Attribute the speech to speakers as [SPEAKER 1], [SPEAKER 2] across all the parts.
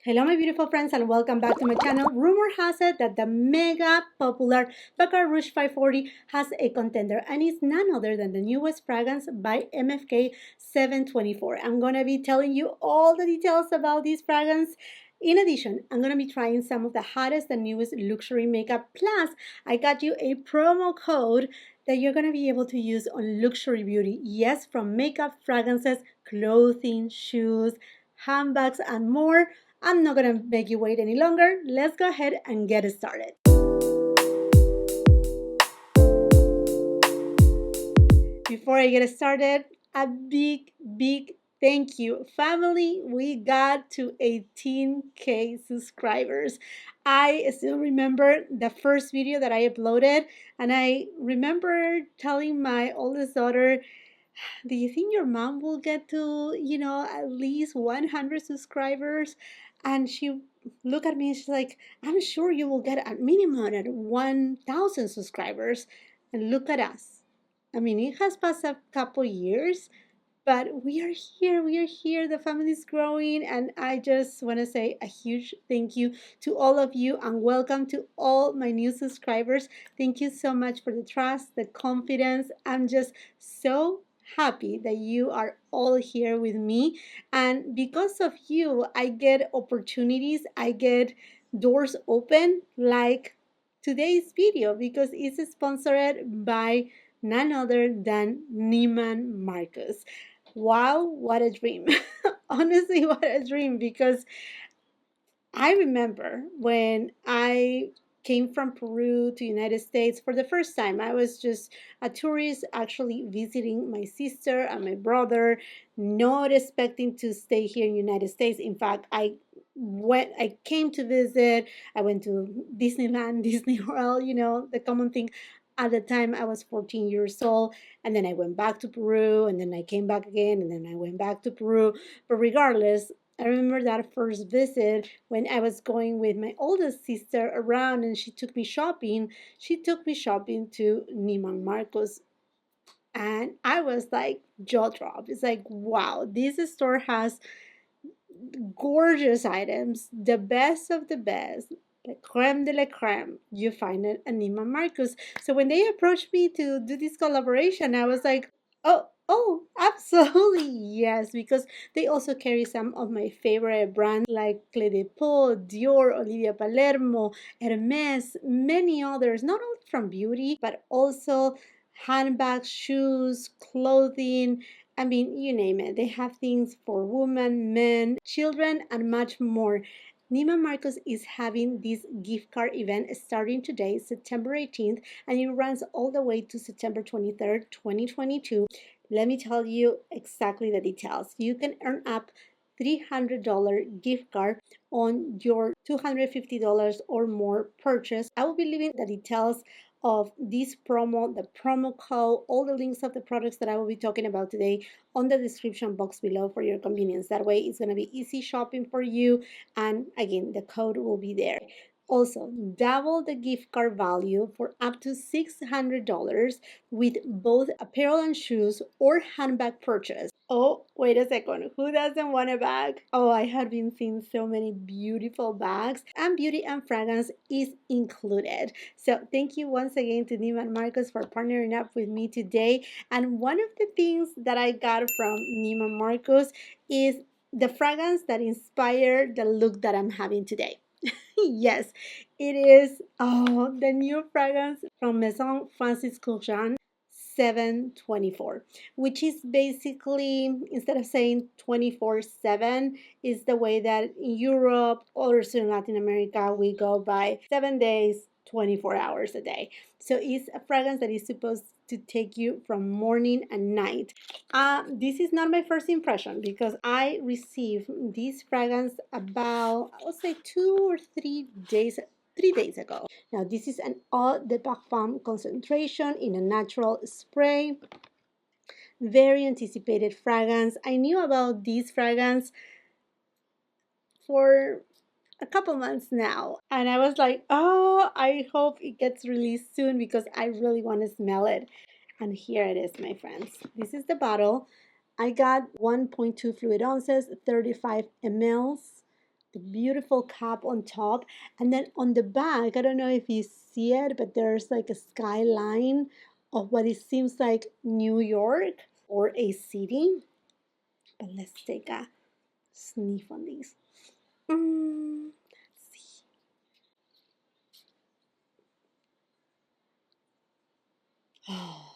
[SPEAKER 1] Hello my beautiful friends and welcome back to my channel. Rumor has it that the mega popular Baccarat Rouge 540 has a contender and it's none other than the newest fragrance by MFK 724. I'm going to be telling you all the details about this fragrance. In addition, I'm going to be trying some of the hottest and newest luxury makeup. Plus, I got you a promo code that you're going to be able to use on luxury beauty. Yes, from makeup, fragrances, clothing, shoes, handbags, and more. I'm not going to make you wait any longer. Let's go ahead and get started. Before I get started, a big thank you. Family, we got to 18K subscribers. I still remember the first video that I uploaded, and I remember telling my oldest daughter, do you think your mom will get to, at least 100 subscribers? And she looked at me and she's like, I'm sure you will get a minimum at 1,000 subscribers. And look at us. I mean, it has passed a couple years, but we are here. We are here. The family is growing. And I just want to say a huge thank you to all of you and welcome to all my new subscribers. Thank you so much for the trust, the confidence. I'm just so happy that you are all here with me, and because of you I get opportunities, I get doors open like today's video, because it's sponsored by none other than Neiman Marcus. Wow, what a dream. Honestly, what a dream, because I remember when I came from Peru to United States for the first time. I was just a tourist actually visiting my sister and my brother, not expecting to stay here in United States. In fact, I came to visit. I went to Disneyland, Disney World, the common thing. At the time, I was 14 years old, and then I went back to Peru, and then I came back again, and then I went back to Peru. But regardless, I remember that first visit when I was going with my oldest sister around and she took me shopping. She took me shopping to Neiman Marcus, and I was like jaw drop. It's like, wow, this store has gorgeous items, the best of the best. The creme de la creme, you find it at Neiman Marcus. So when they approached me to do this collaboration, I was like, oh, absolutely yes, because they also carry some of my favorite brands like Clé de Peau, Dior, Olivia Palermo, HERMÈS, many others, not only from beauty, but also handbags, shoes, clothing. I mean, you name it. They have things for women, men, children, and much more. Neiman Marcus is having this gift card event starting today, September 18th, and it runs all the way to September 23rd, 2022. Let me tell you exactly the details. You can earn up $300 gift card on your $250 or more purchase. I will be leaving the details of this promo, the promo code, all the links of the products that I will be talking about today on the description box below for your convenience. That way it's going to be easy shopping for you, and again the code will be there. Also, double the gift card value for up to $600 with both apparel and shoes or handbag purchase. Oh, wait a second. Who doesn't want a bag? Oh, I have been seeing so many beautiful bags, and beauty and fragrance is included. So thank you once again to Neiman Marcus for partnering up with me today. And one of the things that I got from Neiman Marcus is the fragrance that inspired the look that I'm having today. Yes, it is the new fragrance from Maison Francis Kurkdjian 724, which is basically, instead of saying 24/7, is the way that in Europe or in Latin America we go by 7 days, 24 hours a day. So it's a fragrance that is supposed to take you from morning and night. This is not my first impression, because I received this fragrance about, I would say, 3 days ago. Now, this is an eau de parfum concentration in a natural spray. Very anticipated fragrance. I knew about this fragrance for a couple months now, and I was like, oh, I hope it gets released soon because I really want to smell it. And here it is, my friends. This is the bottle. I got 1.2 fluid ounces, 35 mLs. the beautiful cap on top, and then on the back, I don't know if you see it, but there's like a skyline of what it seems like New York or a city. But let's take a sniff on these. Let's see. Oh.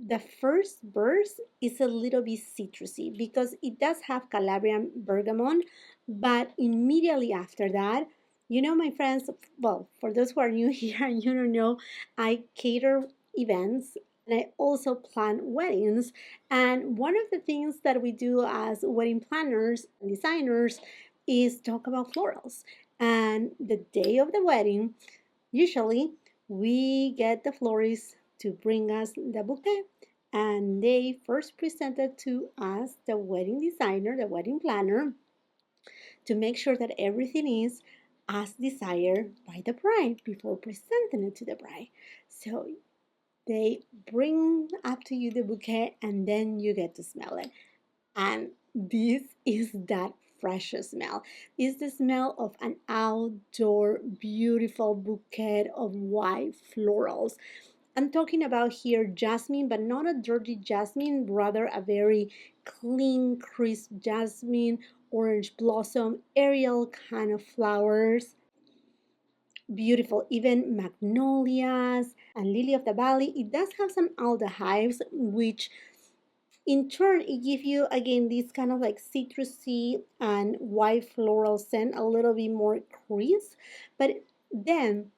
[SPEAKER 1] The first burst is a little bit citrusy because it does have Calabrian bergamot, but immediately after that, you know, my friends, well, for those who are new here and you don't know, I cater events and I also plan weddings. And one of the things that we do as wedding planners and designers is talk about florals. And the day of the wedding, usually, we get the florists to bring us the bouquet, and they first presented to us the wedding designer, the wedding planner, to make sure that everything is as desired by the bride before presenting it to the bride. So they bring up to you the bouquet, and then you get to smell it. And this is that fresh smell. It's the smell of an outdoor beautiful bouquet of white florals. I'm talking about here jasmine, but not a dirty jasmine, rather a very clean, crisp jasmine, orange blossom, aerial kind of flowers. Beautiful, even magnolias and lily of the valley. It does have some aldehydes, which in turn it gives you again this kind of like citrusy and white floral scent, a little bit more crisp. But then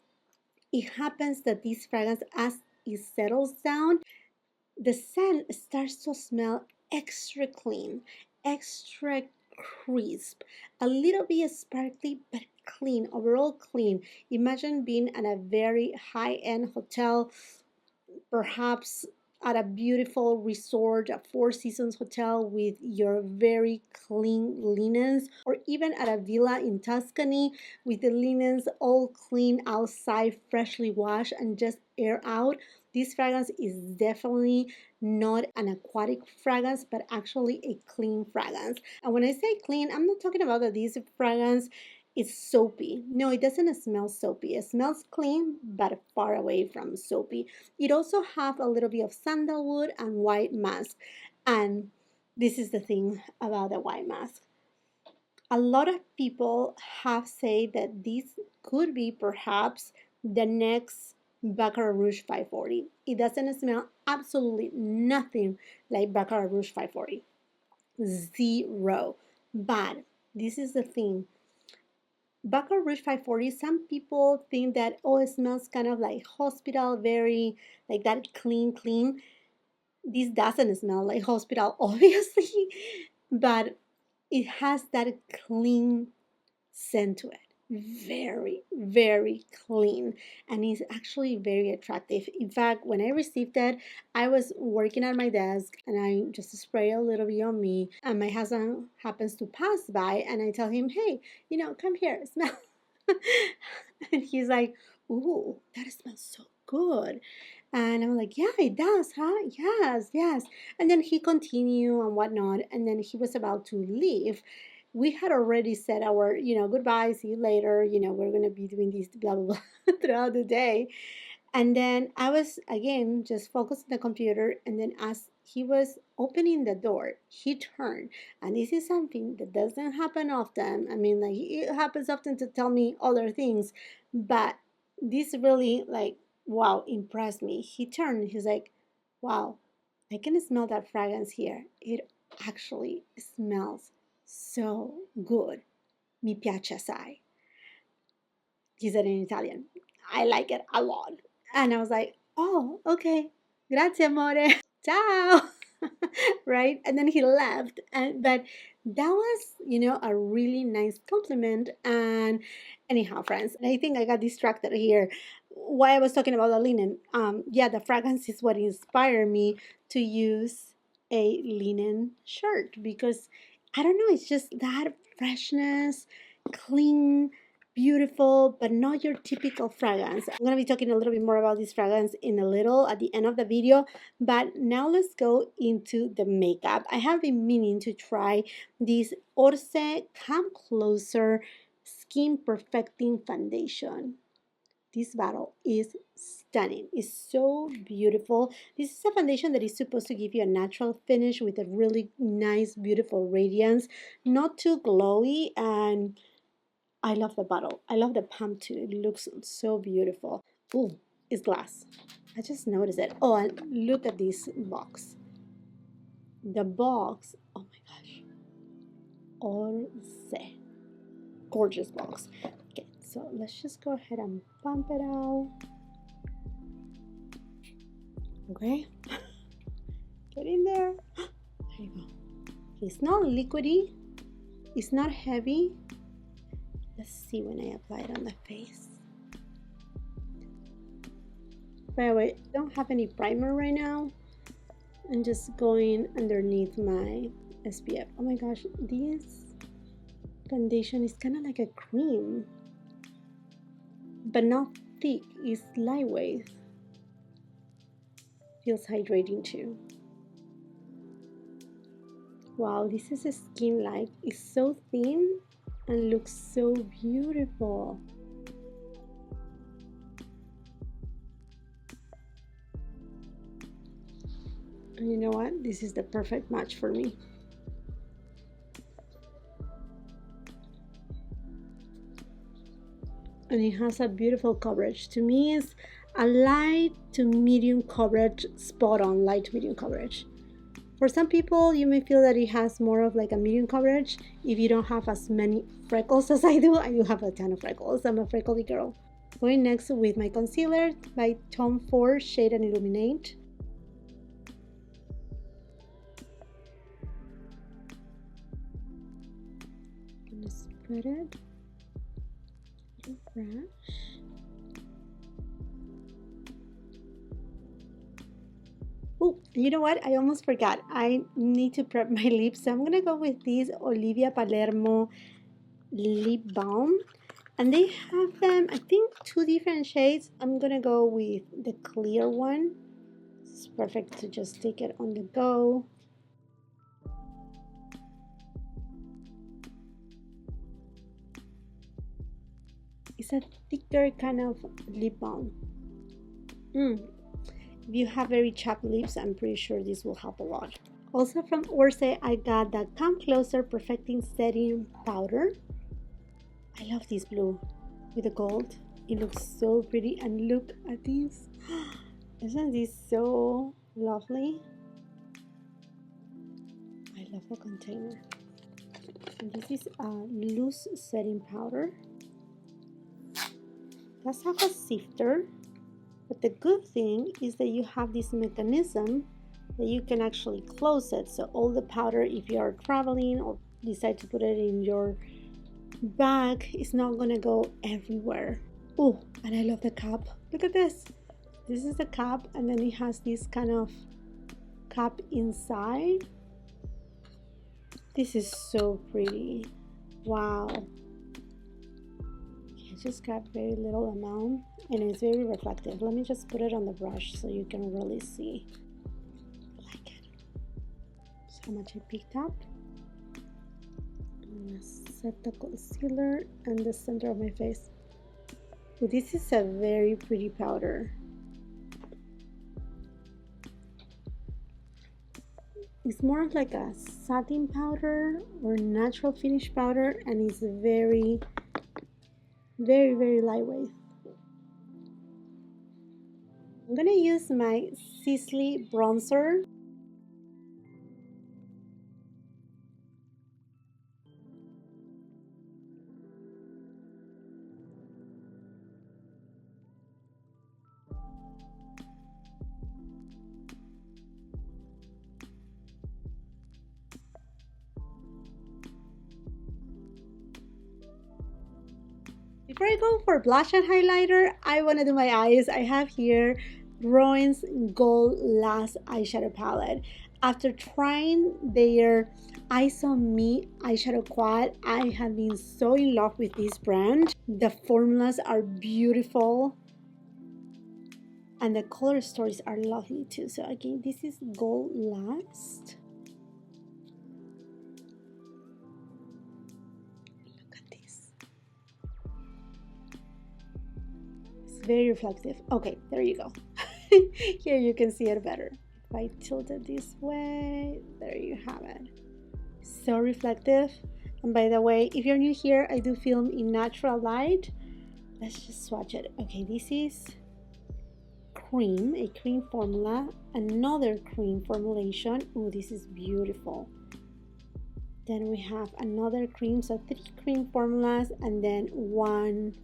[SPEAKER 1] it happens that this fragrance, as it settles down, the scent starts to smell extra clean, extra crisp, a little bit sparkly, but clean, overall clean. Imagine being at a very high-end hotel, perhaps at a beautiful resort, a Four Seasons hotel with your very clean linens, or even at a villa in Tuscany with the linens all clean outside, freshly washed and just air out. This fragrance is definitely not an aquatic fragrance, but actually a clean fragrance. And when I say clean, I'm not talking about that this fragrance is soapy. No, it doesn't smell soapy. It smells clean, but far away from soapy. It also have a little bit of sandalwood and white musk. And this is the thing about the white musk. A lot of people have said that this could be perhaps the next Baccarat Rouge 540. It doesn't smell absolutely nothing like Baccarat Rouge 540. Zero. But this is the thing. Baccarat Rouge 540, some people think that, oh, it smells kind of like hospital, very like that clean. This doesn't smell like hospital, obviously, but it has that clean scent to it. Very, very clean, and it's actually very attractive. In fact, when I received it, I was working at my desk and I just spray a little bit on me, and my husband happens to pass by, and I tell him, hey, come here, smell. And he's like, ooh, that smells so good. And I'm like, yeah, it does, huh? Yes. And then he continued and whatnot. And then he was about to leave. We had already said our, goodbye, see you later. We're going to be doing this, blah, blah, blah, throughout the day. And then I was, again, just focused on the computer. And then as he was opening the door, he turned. And this is something that doesn't happen often. I mean, like, it happens often to tell me other things. But this really, like, wow, impressed me. He turned. He's like, wow, I can smell that fragrance here. It actually smells so good. Mi piace assai. He said in Italian. I like it a lot. And I was like, oh, okay. Grazie, amore. Ciao. Right? And then he left. But that was, a really nice compliment. And anyhow, friends, I think I got distracted here. Why I was talking about the linen. Yeah, the fragrance is what inspired me to use a linen shirt because I don't know, it's just that freshness, clean, beautiful, but not your typical fragrance. I'm going to be talking a little bit more about this fragrance in a little at the end of the video, but now let's go into the makeup. I have been meaning to try this ORCE Come Closer Skin Perfecting Foundation. This bottle is stunning. It's so beautiful. This is a foundation that is supposed to give you a natural finish with a really nice, beautiful radiance, not too glowy, and I love the bottle. I love the pump too. It looks so beautiful. Ooh, it's glass. I just noticed it. Oh, and look at this box. The box, oh my gosh. ORCE. Gorgeous box. Okay, so let's just go ahead and pump it out. Okay. Get in there. There you go. It's not liquidy. It's not heavy. Let's see when I apply it on the face. By the way, I don't have any primer right now. I'm just going underneath my SPF. Oh my gosh, this foundation is kind of like a cream, but not thick. It's lightweight. Feels hydrating too. Wow, this is a skin light. It's so thin and looks so beautiful. And you know what? This is the perfect match for me. And it has a beautiful coverage. To me, it's a light to medium coverage, spot on light to medium coverage. For some people, you may feel that it has more of like a medium coverage if you don't have as many freckles as I do. I do have a ton of freckles. I'm a freckly girl. Going next with my concealer by Tom Ford Shade and Illuminate. I'm gonna spread it. Brush. Oh, you know what? I almost forgot. I need to prep my lips. So I'm going to go with this Olivia Palermo lip balm. And they have them, I think, 2 different shades. I'm going to go with the clear one. It's perfect to just take it on the go. It's a thicker kind of lip balm. If you have very chapped lips, I'm pretty sure this will help a lot. Also from ORCE, I got the Come Closer Perfecting Setting Powder. I love this blue with the gold. It looks so pretty, and look at this. Isn't this so lovely? I love the container. And this is a loose setting powder. It does have a sifter. But the good thing is that you have this mechanism that you can actually close it. So all the powder, if you are traveling or decide to put it in your bag, it's not going to go everywhere. Oh, and I love the cap. Look at this. This is the cap, and then it has this kind of cap inside. This is so pretty. Wow. Just got very little amount, and it's very reflective. Let me just put it on the brush so you can really see. I like it. So how much I picked up. I'm gonna set the concealer and the center of my face. So this is a very pretty powder. It's more of like a satin powder or natural finish powder, and it's very lightweight. I'm gonna use my SISLEY bronzer. Before I go for blush and highlighter, I want to do my eyes. I have here ROEN's Gold Lash eyeshadow palette. After trying their Eyes on Me eyeshadow quad. I have been so in love with this brand. The formulas are beautiful and the color stories are lovely too. So again, this is Gold Last. Look at this. It's very reflective. Okay, there you go. Here you can see it better. If I tilt it this way, there you have it. So reflective. And by the way, if you're new here, I do film in natural light. Let's just swatch it. Okay, this is cream, a cream formula, another cream formulation. Oh, this is beautiful. Then we have another cream, so 3 cream formulas, and then 1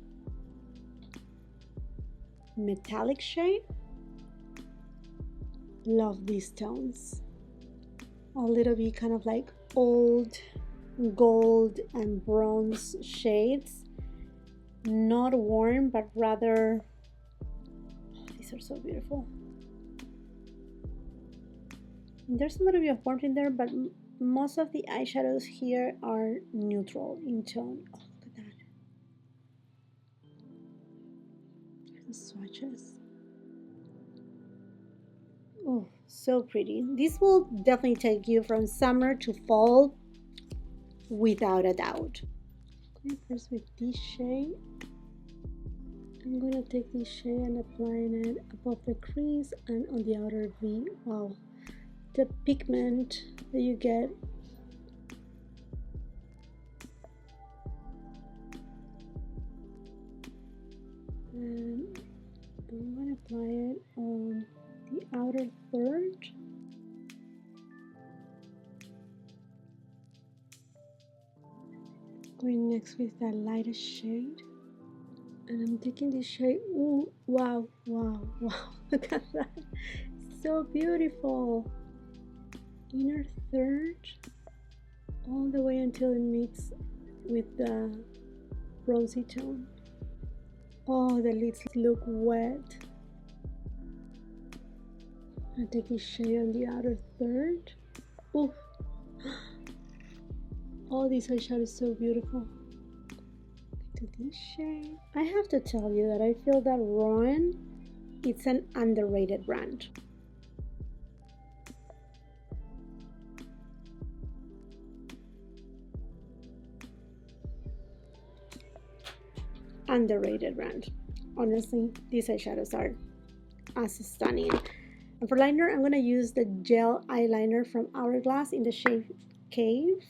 [SPEAKER 1] metallic shade. Love these tones. A little bit kind of like old gold and bronze shades. Not warm, but rather, oh, these are so beautiful. And there's a little bit of warmth in there, but most of the eyeshadows here are neutral in tone. Oh, look at that. The swatches. Oh, so pretty. This will definitely take you from summer to fall without a doubt. Okay, first with this shade. I'm gonna take this shade and applying it above the crease and on the outer V. Wow, the pigment that you get. And I'm gonna apply it on the outer third. Going next with that lightest shade. And I'm taking this shade. Ooh, wow, wow, wow. Look at that. So beautiful. Inner third. All the way until it meets with the rosy tone. Oh, the lids look wet. I take this shade on the outer third. Oof. Oh, this eyeshadow is so beautiful. To this shade. I have to tell you that I feel that ROEN, it's an underrated brand. Underrated brand. Honestly, these eyeshadows are as stunning. And for liner, I'm gonna use the gel eyeliner from Hourglass in the shade Cave.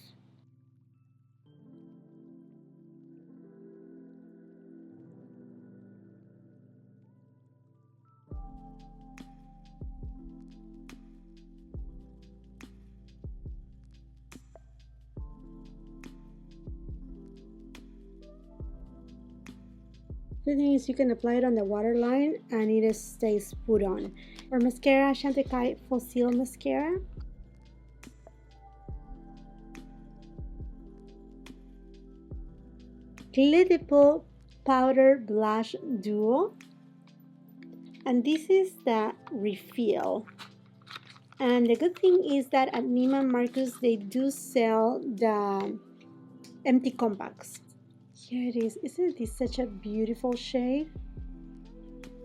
[SPEAKER 1] The thing is, you can apply it on the waterline and it stays put on. For mascara, Chantecaille Fossil Mascara. Clé de Peau Powder Blush Duo. And this is the refill. And the good thing is that at Neiman Marcus, they do sell the empty compacts. Here it is. Isn't this such a beautiful shade?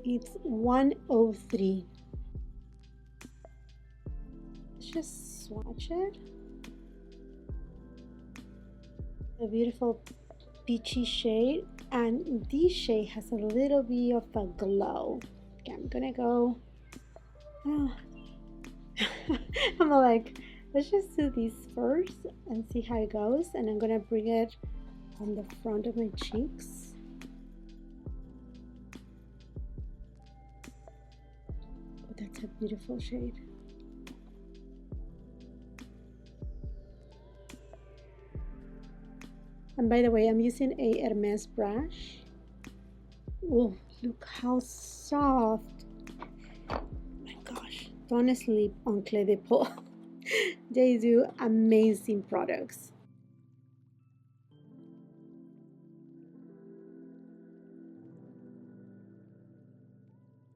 [SPEAKER 1] It's 103. Let's just swatch it. A beautiful peachy shade, and this shade has a little bit of a glow. Okay, I'm gonna go. Oh. I'm like, let's just do this first and see how it goes, and I'm gonna bring it on the front of my cheeks. Oh, that's a beautiful shade. And by the way, I'm using a Hermès brush. Oh, look how soft. Oh my gosh, don't sleep on Clé de Peau. They do amazing products.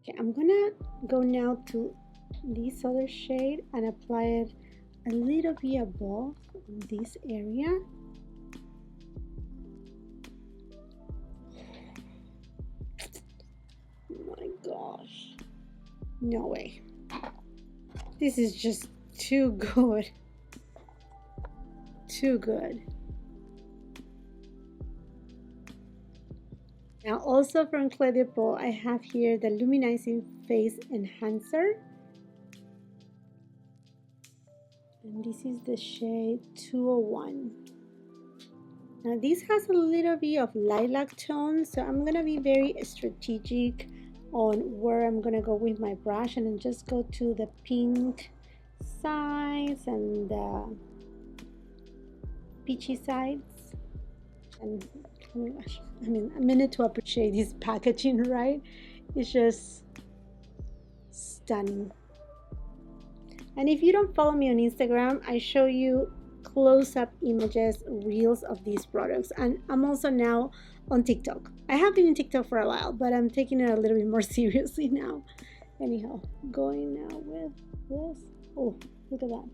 [SPEAKER 1] Okay, I'm gonna go now to this other shade and apply it a little bit above on this area. Oh my gosh. No way. This is just too good. Too good. Now also from Clé de Peau, I have here the Luminizing Face Enhancer. And this is the shade 201. Now this has a little bit of lilac tone, so I'm gonna be very strategic on where I'm gonna go with my brush, and then just go to the pink sides and the peachy sides. And oh my gosh, I mean, a minute to appreciate this packaging, right? It's just stunning. And if you don't follow me on Instagram, I show you close-up images, reels of these products. And I'm also now on TikTok. I have been in TikTok for a while, but I'm taking it a little bit more seriously now. Anyhow, going now with this. Oh, look at that.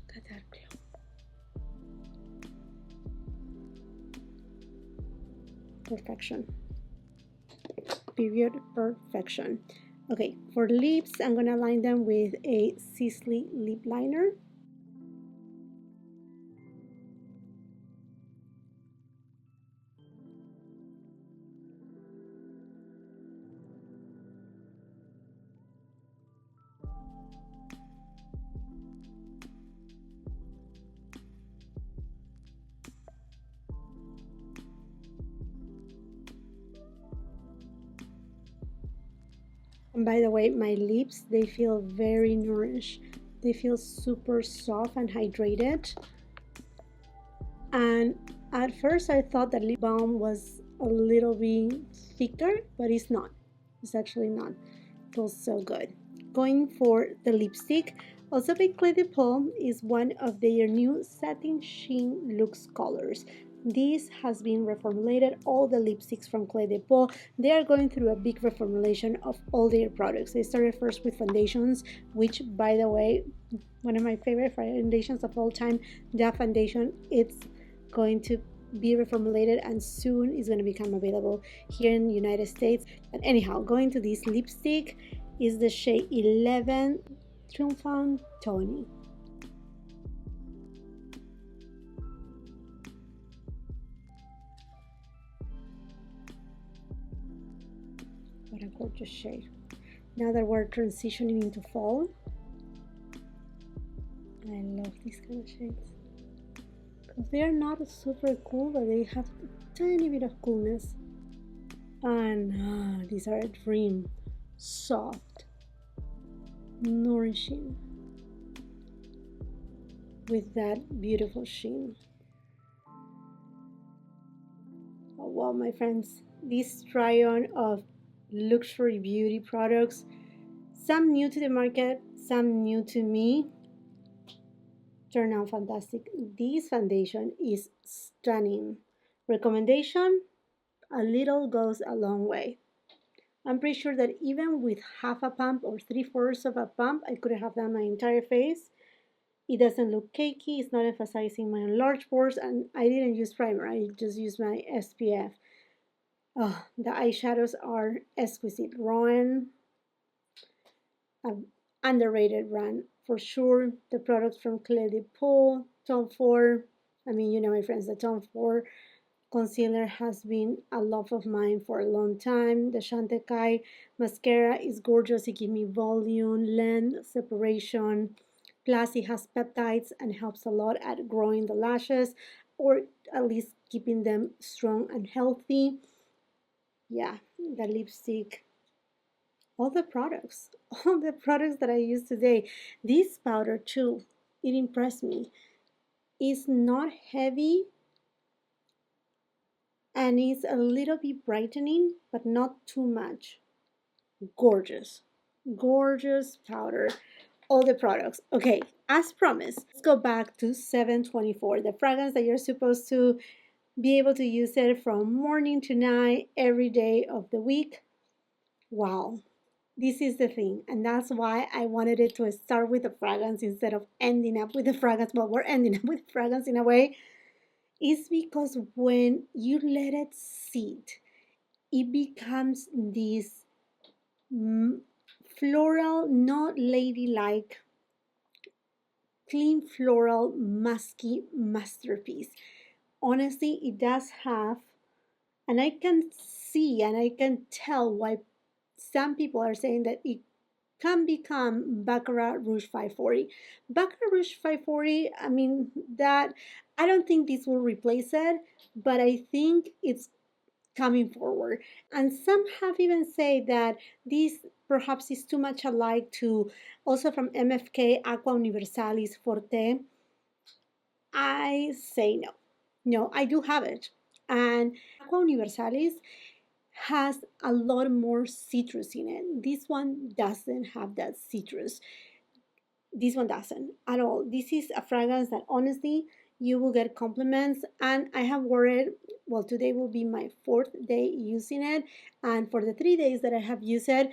[SPEAKER 1] Look at that glow. Perfection. Period. Perfection. Okay, for lips, I'm gonna line them with a SISLEY lip liner. And by the way, my lips, they feel very nourished. They feel super soft and hydrated. And at first I thought that lip balm was a little bit thicker, but it's not. It's actually not. It feels so good. Going for the lipstick, also by Clé de Peau, is one of their new Satin Sheen Luxe colors. This has been reformulated. All the lipsticks from Clé de Peau, they are going through a big reformulation of all their products. They started first with foundations, which, by the way, one of my favorite foundations of all time, that foundation, it's going to be reformulated and soon is going to become available here in the United States. But anyhow, going to this lipstick is the shade 11 TRIUMPHANT TAWNY. What a gorgeous shade. Now that we're transitioning into fall, I love these kind of shades because they are not super cool, but they have a tiny bit of coolness. And these are a dream. Soft, nourishing, with that beautiful sheen. Oh, wow, my friends, this try-on of luxury beauty products, some new to the market, some new to me, turn out fantastic. This foundation is stunning. Recommendation: a little goes a long way. I'm pretty sure that even with half a pump or 3/4 of a pump, I could have done my entire face. It doesn't look cakey, it's not emphasizing my enlarged pores, and I didn't use primer, I just used my SPF. Oh, the eyeshadows are exquisite. ROEN, an underrated brand for sure. The products from Clé de Peau, Tom Ford. I mean, you know, my friends, the Tom Ford concealer has been a love of mine for a long time. The Chantecaille mascara is gorgeous. It gives me volume, length, separation. Plus, it has peptides and helps a lot at growing the lashes, or at least keeping them strong and healthy. Yeah, the lipstick, all the products, all the products that I use today. This powder too, it impressed me. It's not heavy and it's a little bit brightening, but not too much. Gorgeous, gorgeous powder. All the products. Okay, as promised, let's go back to 724, the fragrance that you're supposed to be able to use it from morning to night every day of the week. wow, this is the thing. And that's why I wanted it to start with the fragrance instead of ending up with the fragrance. Well, we're ending up with fragrance in a way. Is because when you let it sit, it becomes this floral, not ladylike, clean floral, musky masterpiece. Honestly, it does have, and I can see and I can tell why some people are saying that it can become Baccarat Rouge 540. Baccarat Rouge 540, I mean, that I don't think this will replace it, but I think it's coming forward. And some have even said that this perhaps is too much alike to also from MFK Aqua Universalis Forte. I say no. No, I do have it. And Aqua Universalis has a lot more citrus in it. This one doesn't have that citrus. This one doesn't at all. This is a fragrance that honestly you will get compliments, and I have worn it. Well, today will be my 4th day using it, and for the 3 days that I have used it,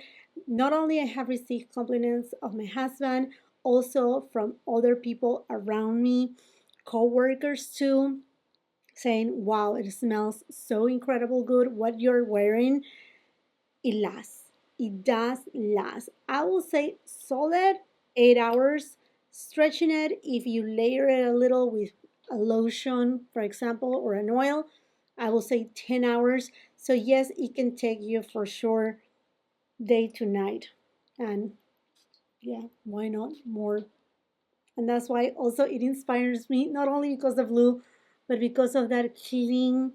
[SPEAKER 1] not only I have received compliments of my husband, also from other people around me, co-workers too, saying, wow, it smells so incredible good. What you're wearing, it lasts. It does last. I will say solid 8 hours. Stretching it, if you layer it a little with a lotion, for example, or an oil, I will say 10 hours. So yes, it can take you for sure day to night. And yeah, why not more? And that's why also it inspires me, not only because of blue, but because of that clean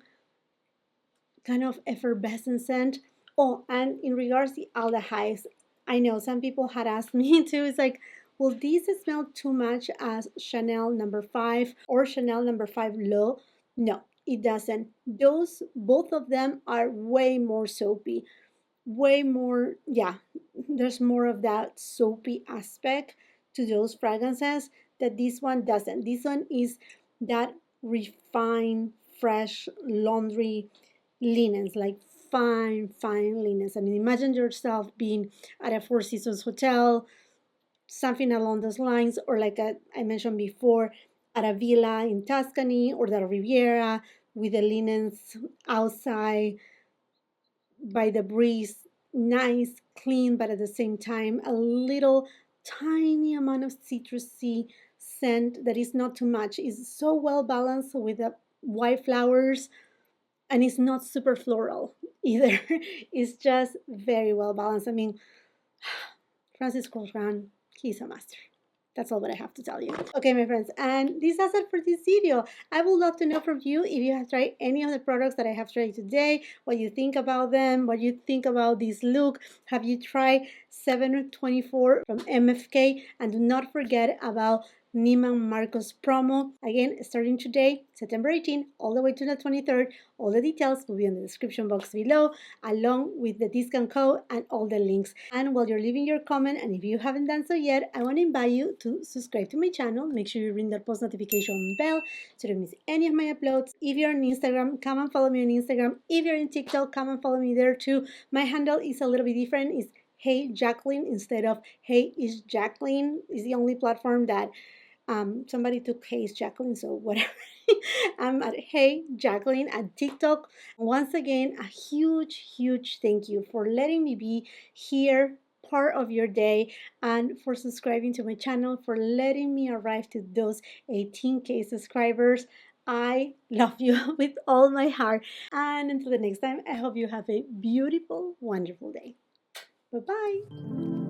[SPEAKER 1] kind of effervescent scent. Oh, and in regards to aldehydes, I know some people had asked me too. It's like, will these smell too much as Chanel number 5 or Chanel number 5 Low? No, it doesn't. Those, both of them are way more soapy, way more, yeah, there's more of that soapy aspect to those fragrances that this one doesn't. This one is that refined, fresh laundry linens, like fine, fine linens. I mean, imagine yourself being at a Four Seasons hotel, something along those lines, or like I mentioned before, at a villa in Tuscany or the Riviera with the linens outside by the breeze, nice, clean, but at the same time, a little tiny amount of citrusy scent that is not too much. It's so well balanced with the white flowers, and it's not super floral either. It's just very well balanced. I mean, Francis Kurkdjian, he's a master. That's all that I have to tell you. Okay, my friends, and this is it for this video. I would love to know from you if you have tried any of the products that I have tried today, what you think about them, what you think about this look. Have you tried 724 from MFK? And do not forget about Neiman Marcus promo. Again, starting today, September 18, all the way to the 23rd. All the details will be in the description box below, along with the discount code and all the links. And while you're leaving your comment, and if you haven't done so yet, I want to invite you to subscribe to my channel. Make sure you ring that post notification bell so you don't miss any of my uploads. If you're on Instagram, come and follow me on Instagram. If you're in TikTok, come and follow me there too. My handle is a little bit different. It's Hey Jacqueline instead of Hey is Jacqueline. Is the only platform that somebody took Hey Jacqueline, so whatever. I'm at Hey Jacqueline at TikTok. Once again, a huge thank you for letting me be here, part of your day, and for subscribing to my channel, for letting me arrive to those 18K subscribers. I love you with all my heart. And until the next time, I hope you have a beautiful, wonderful day. Bye-bye.